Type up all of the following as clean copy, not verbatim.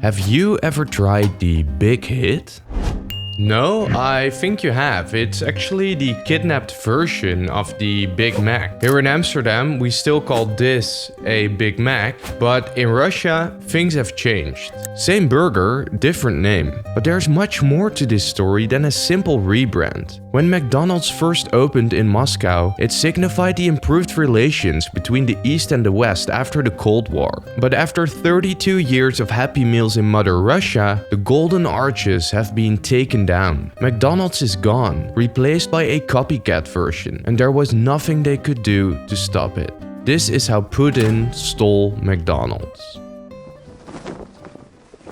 Have you ever tried the Big Hit? No, I think you have. It's actually the kidnapped version of the Big Mac. Here in Amsterdam, we still call this a Big Mac, but in Russia, things have changed. Same burger, different name. But there's much more to this story than a simple rebrand. When McDonald's first opened in Moscow, it signified the improved relations between the East and the West after the Cold War. But after 32 years of Happy Meals in Mother Russia, the golden arches have been taken down. McDonald's is gone, replaced by a copycat version, and there was nothing they could do to stop it. This is how Putin stole McDonald's.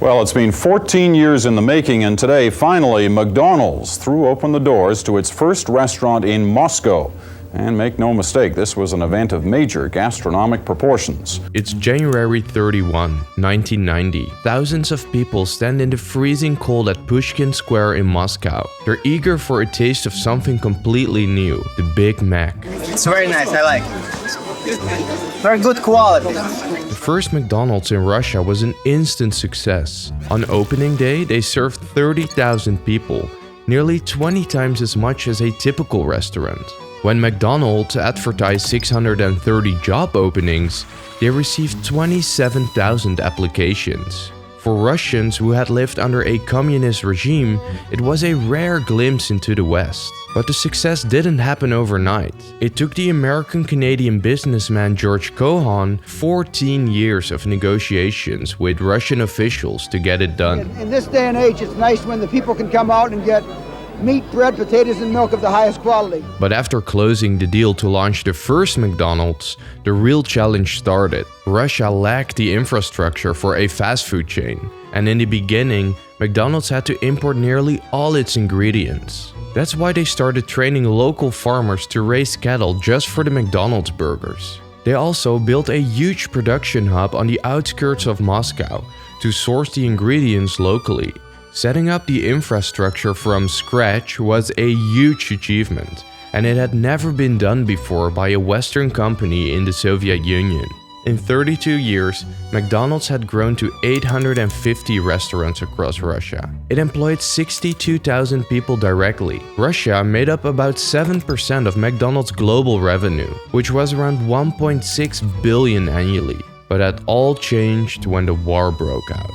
Well, it's been 14 years in the making, and today, finally, McDonald's threw open the doors to its first restaurant in Moscow. And make no mistake, this was an event of major gastronomic proportions. It's January 31, 1990. Thousands of people stand in the freezing cold at Pushkin Square in Moscow. They're eager for a taste of something completely new, the Big Mac. It's very nice, I like it. Very good quality. The first McDonald's in Russia was an instant success. On opening day, they served 30,000 people, nearly 20 times as much as a typical restaurant. When McDonald's advertised 630 job openings, they received 27,000 applications. For Russians who had lived under a communist regime, it was a rare glimpse into the West. But the success didn't happen overnight. It took the American-Canadian businessman George Cohan 14 years of negotiations with Russian officials to get it done. In this day and age, it's nice when the people can come out and get meat, bread, potatoes, and milk of the highest quality. But after closing the deal to launch the first McDonald's, the real challenge started. Russia lacked the infrastructure for a fast food chain, and in the beginning, McDonald's had to import nearly all its ingredients. That's why they started training local farmers to raise cattle just for the McDonald's burgers. They also built a huge production hub on the outskirts of Moscow to source the ingredients locally. Setting up the infrastructure from scratch was a huge achievement, and it had never been done before by a Western company in the Soviet Union. In 32 years, McDonald's had grown to 850 restaurants across Russia. It employed 62,000 people directly. Russia made up about 7% of McDonald's global revenue, which was around 1.6 billion annually. But that all changed when the war broke out.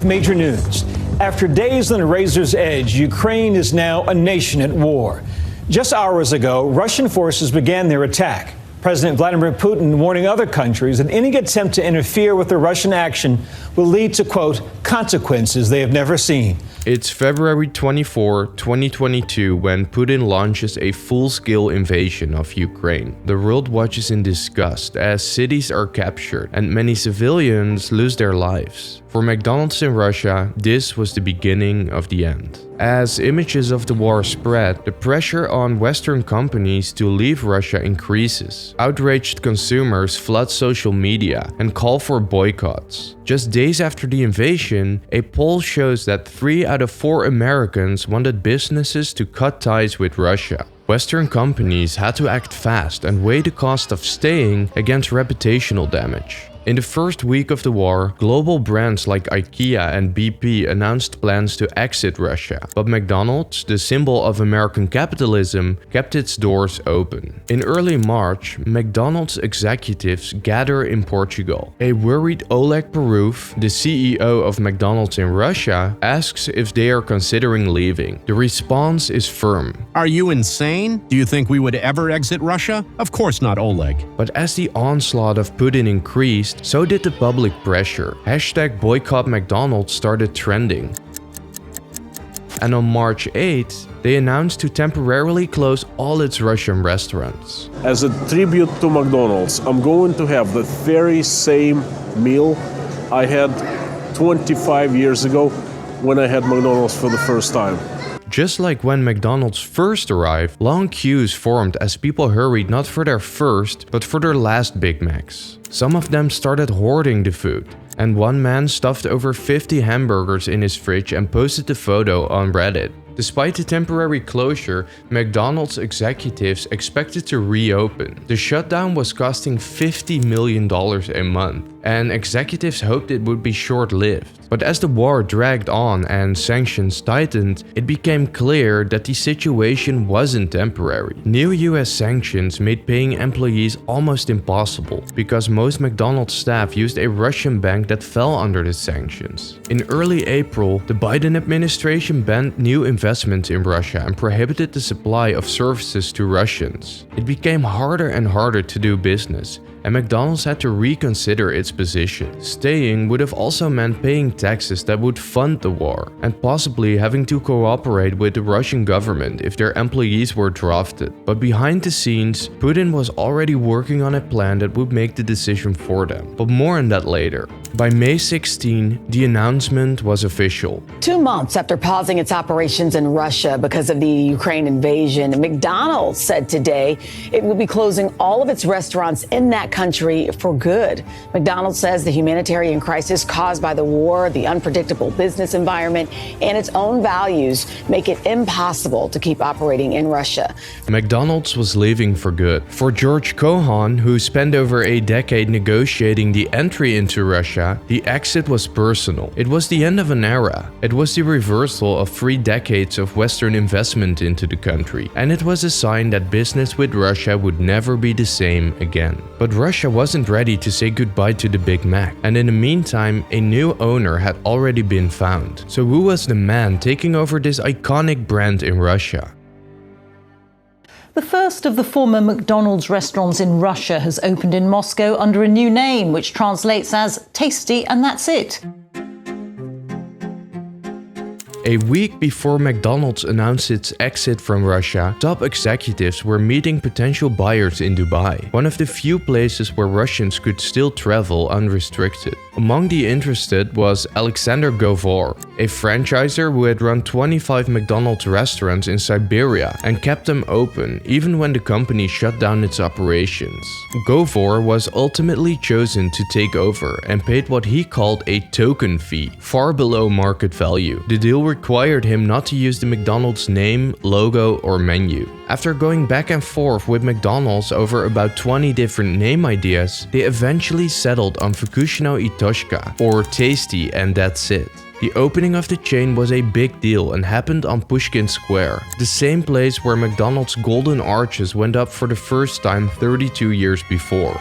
Major news. After days on the razor's edge, Ukraine is now a nation at war. Just hours ago, Russian forces began their attack. President Vladimir Putin warning other countries that any attempt to interfere with the Russian action will lead to, quote, consequences they have never seen. It's February 24, 2022 when Putin launches a full-scale invasion of Ukraine. The world watches in disgust as cities are captured and many civilians lose their lives. For McDonald's in Russia, this was the beginning of the end. As images of the war spread, the pressure on Western companies to leave Russia increases. Outraged consumers flood social media and call for boycotts. Just days after the invasion, a poll shows that 3 out of 4 Americans wanted businesses to cut ties with Russia. Western companies had to act fast and weigh the cost of staying against reputational damage. In the first week of the war, global brands like IKEA and BP announced plans to exit Russia, but McDonald's, the symbol of American capitalism, kept its doors open. In early March, McDonald's executives gather in Portugal. A worried Oleg Peruf, the CEO of McDonald's in Russia, asks if they are considering leaving. The response is firm. Are you insane? Do you think we would ever exit Russia? Of course not, Oleg. But as the onslaught of Putin increased, so did the public pressure. Hashtag boycott McDonald's started trending. And on March 8th, they announced to temporarily close all its Russian restaurants. As a tribute to McDonald's, I'm going to have the very same meal I had 25 years ago when I had McDonald's for the first time. Just like when McDonald's first arrived, long queues formed as people hurried not for their first, but for their last Big Macs. Some of them started hoarding the food, and one man stuffed over 50 hamburgers in his fridge and posted the photo on Reddit. Despite the temporary closure, McDonald's executives expected to reopen. The shutdown was costing $50 million a month, and executives hoped it would be short-lived. But as the war dragged on and sanctions tightened, it became clear that the situation wasn't temporary. New US sanctions made paying employees almost impossible, because most McDonald's staff used a Russian bank that fell under the sanctions. In early April, the Biden administration banned new investments in Russia and prohibited the supply of services to Russians. It became harder and harder to do business, and McDonald's had to reconsider its position. Staying would have also meant paying taxes that would fund the war, and possibly having to cooperate with the Russian government if their employees were drafted. But behind the scenes, Putin was already working on a plan that would make the decision for them. But more on that later. By May 16, the announcement was official. 2 months after pausing its operations in Russia because of the Ukraine invasion, McDonald's said today it will be closing all of its restaurants in that country for good. McDonald's says the humanitarian crisis caused by the war, the unpredictable business environment, and its own values make it impossible to keep operating in Russia. McDonald's was leaving for good. For George Cohan, who spent over a decade negotiating the entry into Russia, the exit was personal. It was the end of an era. It was the reversal of 3 decades of Western investment into the country, and it was a sign that business with Russia would never be the same again. But Russia wasn't ready to say goodbye to the Big Mac, and in the meantime, a new owner had already been found. So who was the man taking over this iconic brand in Russia? The first of the former McDonald's restaurants in Russia has opened in Moscow under a new name, which translates as Tasty and That's It. A week before McDonald's announced its exit from Russia, top executives were meeting potential buyers in Dubai, one of the few places where Russians could still travel unrestricted. Among the interested was Alexander Govor, a franchisor who had run 25 McDonald's restaurants in Siberia and kept them open even when the company shut down its operations. Govor was ultimately chosen to take over and paid what he called a token fee, far below market value. The deal required him not to use the McDonald's name, logo, or menu. After going back and forth with McDonald's over about 20 different name ideas, they eventually settled on Fukushino Itoshika, or Tasty and That's It. The opening of the chain was a big deal and happened on Pushkin Square, the same place where McDonald's golden arches went up for the first time 32 years before.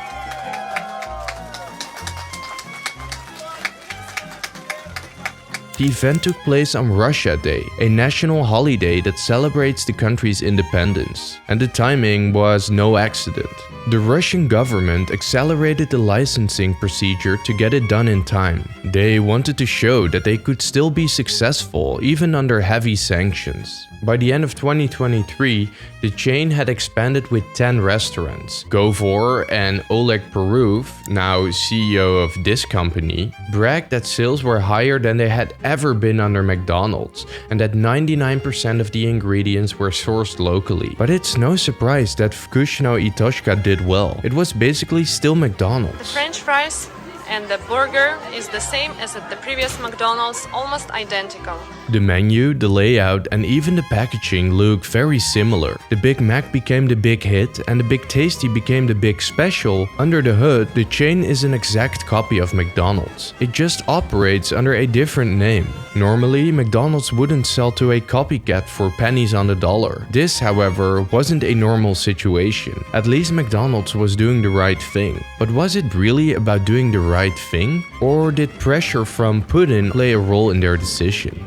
The event took place on Russia Day, a national holiday that celebrates the country's independence, and the timing was no accident. The Russian government accelerated the licensing procedure to get it done in time. They wanted to show that they could still be successful even under heavy sanctions. By the end of 2023, the chain had expanded with 10 restaurants. Govor and Oleg Perov, now CEO of this company, bragged that sales were higher than they had ever been under McDonald's, and that 99% of the ingredients were sourced locally. But it's no surprise that Fukushino Itoshika did well. It was basically still McDonald's. The French fries and the burger is the same as at the previous McDonald's, almost identical. The menu, the layout, and even the packaging look very similar. The Big Mac became the big hit, and the Big Tasty became the big special. Under the hood, the chain is an exact copy of McDonald's. It just operates under a different name. Normally, McDonald's wouldn't sell to a copycat for pennies on the dollar. This, however, wasn't a normal situation. At least McDonald's was doing the right thing. But was it really about doing the right thing? Or did pressure from Putin play a role in their decision?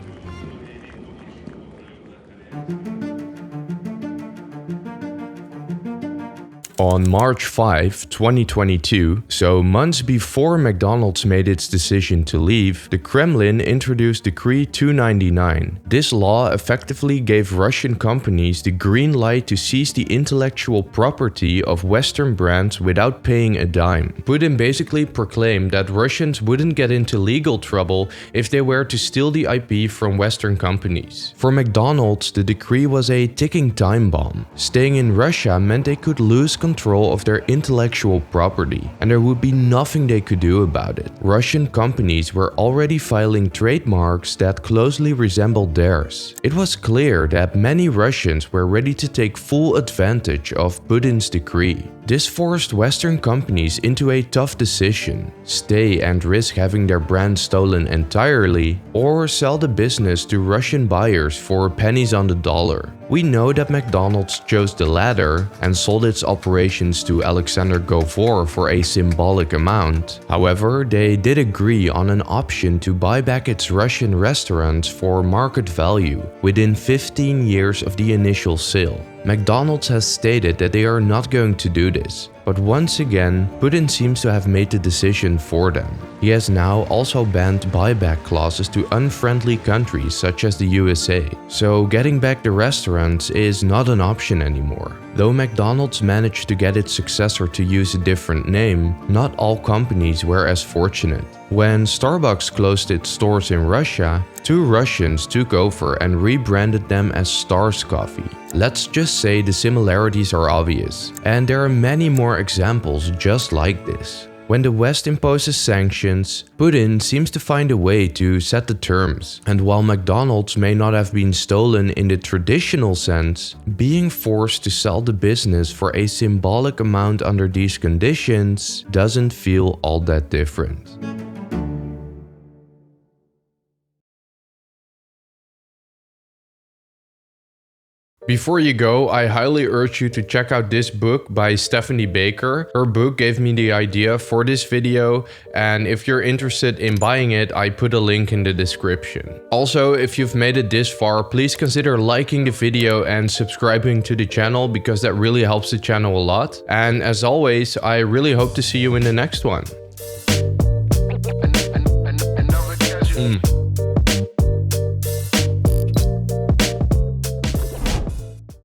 On March 5, 2022, so months before McDonald's made its decision to leave, the Kremlin introduced Decree 299. This law effectively gave Russian companies the green light to seize the intellectual property of Western brands without paying a dime. Putin basically proclaimed that Russians wouldn't get into legal trouble if they were to steal the IP from Western companies. For McDonald's, the decree was a ticking time bomb. Staying in Russia meant they could lose control control of their intellectual property, and there would be nothing they could do about it. Russian companies were already filing trademarks that closely resembled theirs. It was clear that many Russians were ready to take full advantage of Putin's decree. This forced Western companies into a tough decision: stay and risk having their brand stolen entirely, or sell the business to Russian buyers for pennies on the dollar. We know that McDonald's chose the latter and sold its operations to Alexander Govor for a symbolic amount. However, they did agree on an option to buy back its Russian restaurants for market value within 15 years of the initial sale. McDonald's has stated that they are not going to do this, but once again, Putin seems to have made the decision for them. He has now also banned buyback clauses to unfriendly countries such as the USA, so getting back the restaurants is not an option anymore. Though McDonald's managed to get its successor to use a different name, not all companies were as fortunate. When Starbucks closed its stores in Russia, 2 Russians took over and rebranded them as Stars Coffee. Let's just say the similarities are obvious, and there are many more examples just like this. When the West imposes sanctions, Putin seems to find a way to set the terms. And while McDonald's may not have been stolen in the traditional sense, being forced to sell the business for a symbolic amount under these conditions doesn't feel all that different. Before you go, I highly urge you to check out this book by Stephanie Baker. Her book gave me the idea for this video, and if you're interested in buying it, I put a link in the description. Also, if you've made it this far, please consider liking the video and subscribing to the channel because that really helps the channel a lot. And as always, I really hope to see you in the next one.